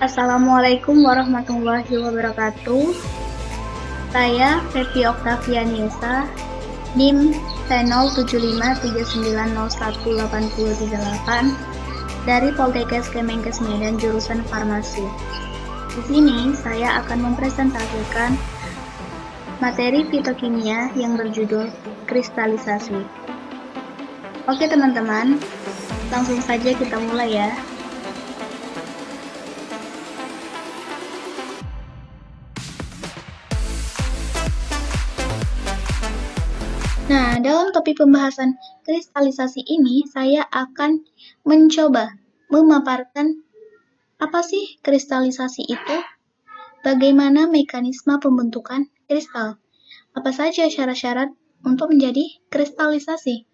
Assalamualaikum warahmatullahi wabarakatuh. Saya Fevi Oktavianisa, NIM T07539018038 dari Poltekkes Kemenkes Medan jurusan Farmasi. Di sini saya akan mempresentasikan materi fitokimia yang berjudul kristalisasi. Oke teman-teman, langsung saja kita mulai ya. Nah, dalam topik pembahasan kristalisasi ini, saya akan mencoba memaparkan apa sih kristalisasi itu, bagaimana mekanisme pembentukan kristal, apa saja syarat-syarat untuk menjadi kristalisasi,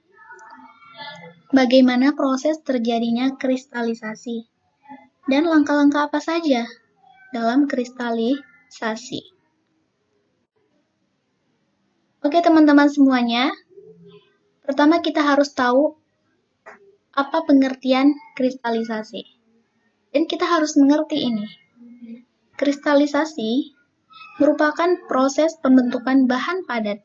bagaimana proses terjadinya kristalisasi, dan langkah-langkah apa saja dalam kristalisasi. Oke teman-teman semuanya, pertama kita harus tahu apa pengertian kristalisasi. Dan kita harus mengerti ini. Kristalisasi merupakan proses pembentukan bahan padat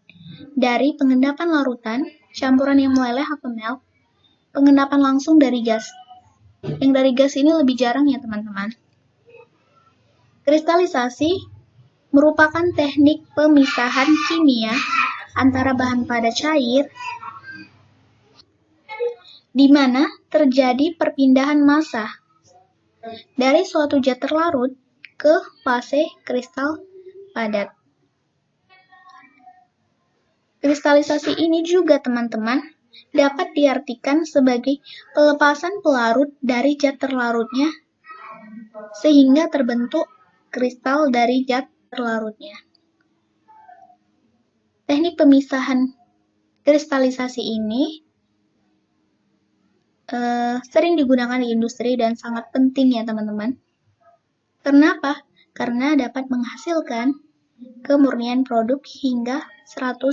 dari pengendapan larutan, campuran yang meleleh atau melt, pengendapan langsung dari gas. Yang dari gas ini lebih jarang ya teman-teman. Kristalisasi merupakan teknik pemisahan kimia antara bahan padat cair di mana terjadi perpindahan massa dari suatu zat terlarut ke fase kristal padat. Kristalisasi ini juga teman-teman dapat diartikan sebagai pelepasan pelarut dari zat terlarutnya sehingga terbentuk kristal dari zat terlarutnya. Teknik pemisahan kristalisasi ini sering digunakan di industri dan sangat penting ya teman-teman. Kenapa? Karena dapat menghasilkan kemurnian produk hingga 100%.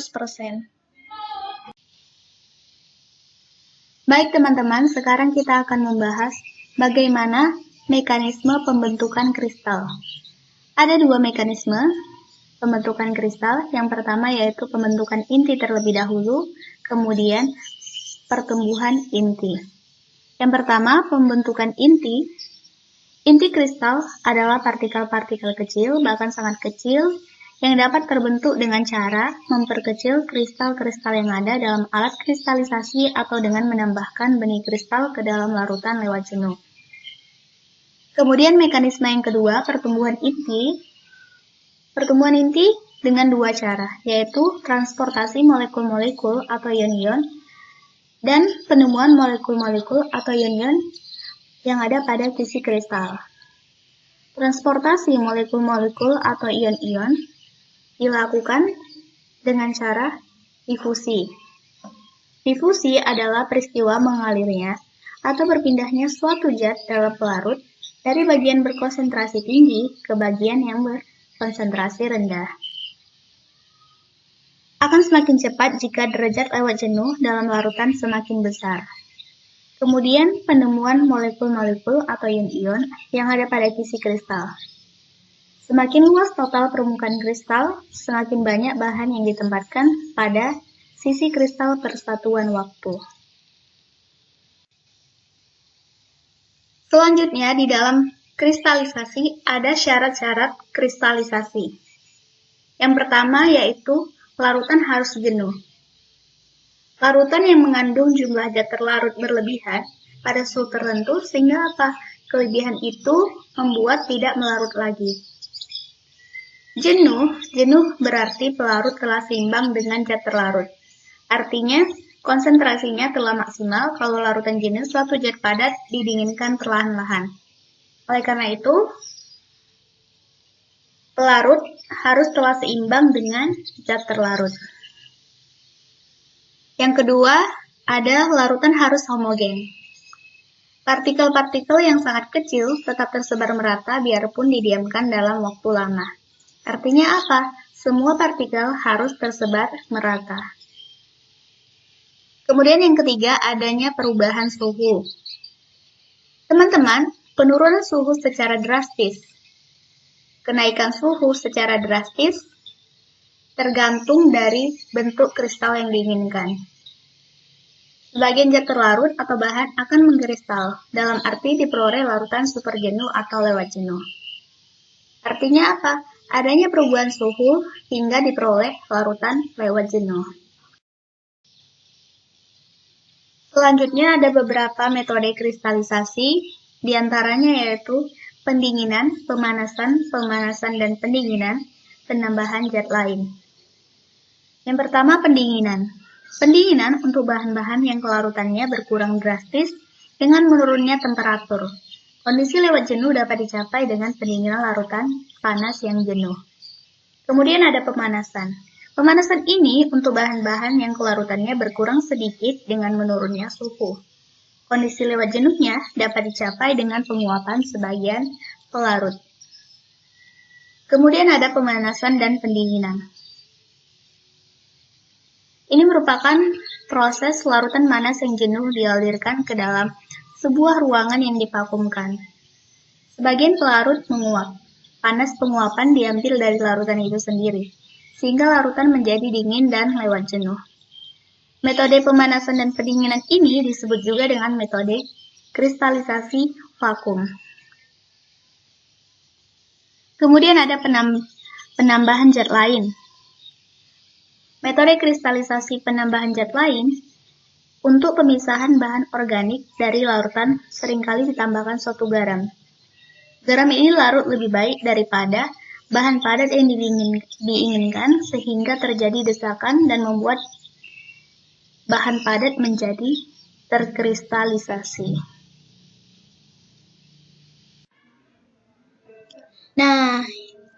Baik teman-teman, sekarang kita akan membahas bagaimana mekanisme pembentukan kristal. Ada dua mekanisme pembentukan kristal. Yang pertama yaitu pembentukan inti terlebih dahulu, kemudian pertumbuhan inti. Yang pertama, pembentukan inti. Inti kristal adalah partikel-partikel kecil, bahkan sangat kecil, yang dapat terbentuk dengan cara memperkecil kristal-kristal yang ada dalam alat kristalisasi atau dengan menambahkan benih kristal ke dalam larutan lewat jenuh. Kemudian mekanisme yang kedua, pertumbuhan inti. Pertumbuhan inti dengan dua cara, yaitu transportasi molekul-molekul atau ion-ion dan penemuan molekul-molekul atau ion-ion yang ada pada sisi kristal. Transportasi molekul-molekul atau ion-ion dilakukan dengan cara difusi. Difusi adalah peristiwa mengalirnya atau berpindahnya suatu zat dalam pelarut dari bagian berkonsentrasi tinggi ke bagian yang berkonsentrasi rendah. Akan semakin cepat jika derajat lewat jenuh dalam larutan semakin besar. Kemudian penemuan molekul-molekul atau ion-ion yang ada pada sisi kristal. Semakin luas total permukaan kristal, semakin banyak bahan yang ditempatkan pada sisi kristal per satuan waktu. Selanjutnya di dalam kristalisasi ada syarat-syarat kristalisasi. Yang pertama yaitu larutan harus jenuh. Larutan yang mengandung jumlah zat terlarut berlebihan pada suhu tertentu sehingga kelebihan itu membuat tidak melarut lagi. Jenuh berarti pelarut telah seimbang dengan zat terlarut. Artinya konsentrasinya telah maksimal kalau larutan jenuh suatu zat padat didinginkan perlahan-lahan. Oleh karena itu, pelarut harus telah seimbang dengan zat terlarut. Yang kedua, ada larutan harus homogen. Partikel-partikel yang sangat kecil tetap tersebar merata biarpun didiamkan dalam waktu lama. Artinya apa? Semua partikel harus tersebar merata. Kemudian yang ketiga, adanya perubahan suhu. Teman-teman, Penurunan suhu secara drastis. Kenaikan suhu secara drastis tergantung dari bentuk kristal yang diinginkan. Sebagian zat terlarut atau bahan akan mengkristal, dalam arti diperoleh larutan superjenuh atau lewat jenuh. Artinya apa? Adanya perubahan suhu hingga diperoleh larutan lewat jenuh. Selanjutnya ada beberapa metode kristalisasi, diantaranya yaitu pendinginan, pemanasan, dan pendinginan, penambahan zat lain. Yang pertama, pendinginan. Pendinginan untuk bahan-bahan yang kelarutannya berkurang drastis dengan menurunnya temperatur. Kondisi lewat jenuh dapat dicapai dengan pendinginan larutan panas yang jenuh. Kemudian ada pemanasan. Pemanasan ini untuk bahan-bahan yang kelarutannya berkurang sedikit dengan menurunnya suhu. Kondisi lewat jenuhnya dapat dicapai dengan penguapan sebagian pelarut. Kemudian ada pemanasan dan pendinginan. Ini merupakan proses larutan panas yang jenuh dialirkan ke dalam sebuah ruangan yang divakumkan. Sebagian pelarut menguap. Panas penguapan diambil dari larutan itu sendiri, sehingga larutan menjadi dingin dan lewat jenuh. Metode pemanasan dan pendinginan ini disebut juga dengan metode kristalisasi vakum. Kemudian ada penambahan zat lain. Metode kristalisasi penambahan zat lain untuk pemisahan bahan organik dari larutan seringkali ditambahkan suatu garam. Garam ini larut lebih baik daripada bahan padat yang diinginkan sehingga terjadi desakan dan membuat bahan padat menjadi terkristalisasi. Nah,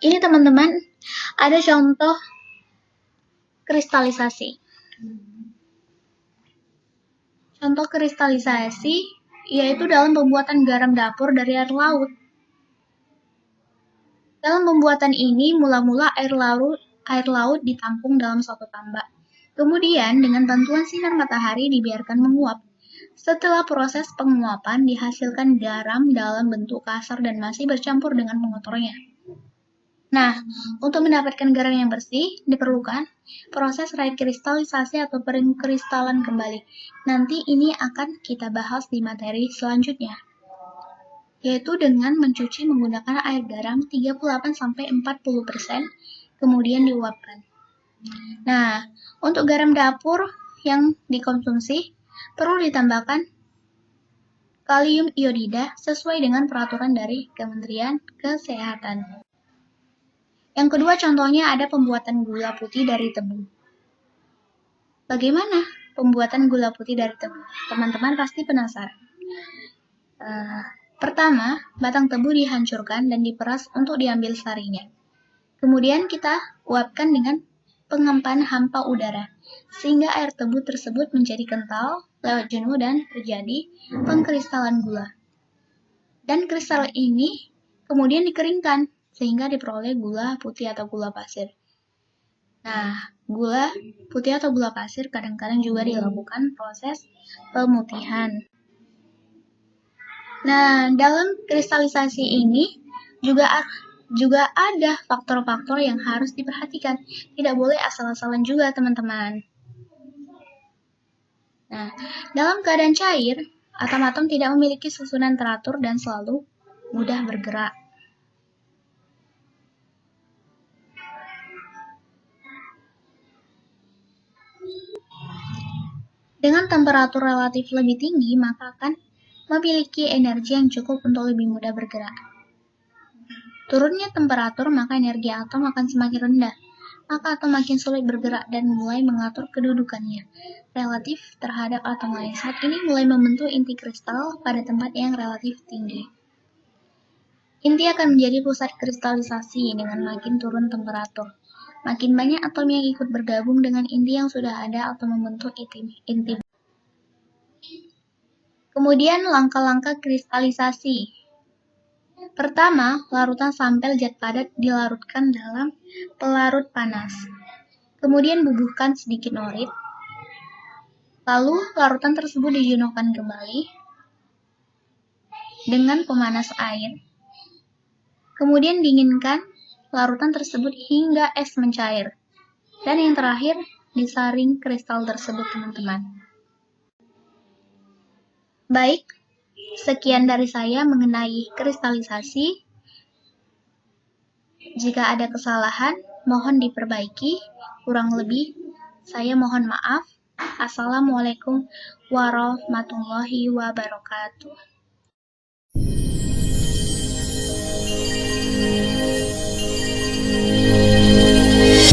ini teman-teman ada contoh kristalisasi. Contoh kristalisasi yaitu dalam pembuatan garam dapur dari air laut. Dalam pembuatan ini, mula-mula air laut ditampung dalam suatu tambak. Kemudian, dengan bantuan sinar matahari dibiarkan menguap. Setelah proses penguapan, dihasilkan garam dalam bentuk kasar dan masih bercampur dengan pengotornya. Nah, untuk mendapatkan garam yang bersih, diperlukan proses rekristalisasi atau pengkristalan kembali. Nanti ini akan kita bahas di materi selanjutnya, yaitu dengan mencuci menggunakan air garam 38-40%, kemudian diuapkan. Nah, untuk garam dapur yang dikonsumsi, perlu ditambahkan kalium iodida sesuai dengan peraturan dari Kementerian Kesehatan. Yang kedua contohnya ada pembuatan gula putih dari tebu. Bagaimana pembuatan gula putih dari tebu? Teman-teman pasti penasaran. Pertama, batang tebu dihancurkan dan diperas untuk diambil sarinya. Kemudian kita uapkan dengan pengempan hampa udara, sehingga air tebu tersebut menjadi kental lewat jenuh dan terjadi pengkristalan gula. Dan kristal ini kemudian dikeringkan, sehingga diperoleh gula putih atau gula pasir. Nah, gula putih atau gula pasir kadang-kadang juga dilakukan proses pemutihan. Nah, dalam kristalisasi ini juga ada faktor-faktor yang harus diperhatikan. Tidak boleh asal-asalan juga, teman-teman. Nah, dalam keadaan cair, atom-atom tidak memiliki susunan teratur dan selalu mudah bergerak. Dengan temperatur relatif lebih tinggi, maka akan memiliki energi yang cukup untuk lebih mudah bergerak. Turunnya temperatur, maka energi atom akan semakin rendah. Maka atom makin sulit bergerak dan mulai mengatur kedudukannya relatif terhadap atom lain. Saat ini mulai membentuk inti kristal pada tempat yang relatif tinggi. Inti akan menjadi pusat kristalisasi dengan makin turun temperatur. Makin banyak atom yang ikut bergabung dengan inti yang sudah ada atau membentuk inti. Kemudian langkah-langkah kristalisasi. Pertama, larutan sampel zat padat dilarutkan dalam pelarut panas. Kemudian bubuhkan sedikit norit. Lalu larutan tersebut dijenuhkan kembali. dengan pemanas air. Kemudian dinginkan larutan tersebut hingga es mencair. Dan yang terakhir, disaring kristal tersebut, teman-teman. Baik, sekian dari saya mengenai kristalisasi. Jika ada kesalahan, mohon diperbaiki. Kurang lebih, saya mohon maaf. Assalamualaikum warahmatullahi wabarakatuh.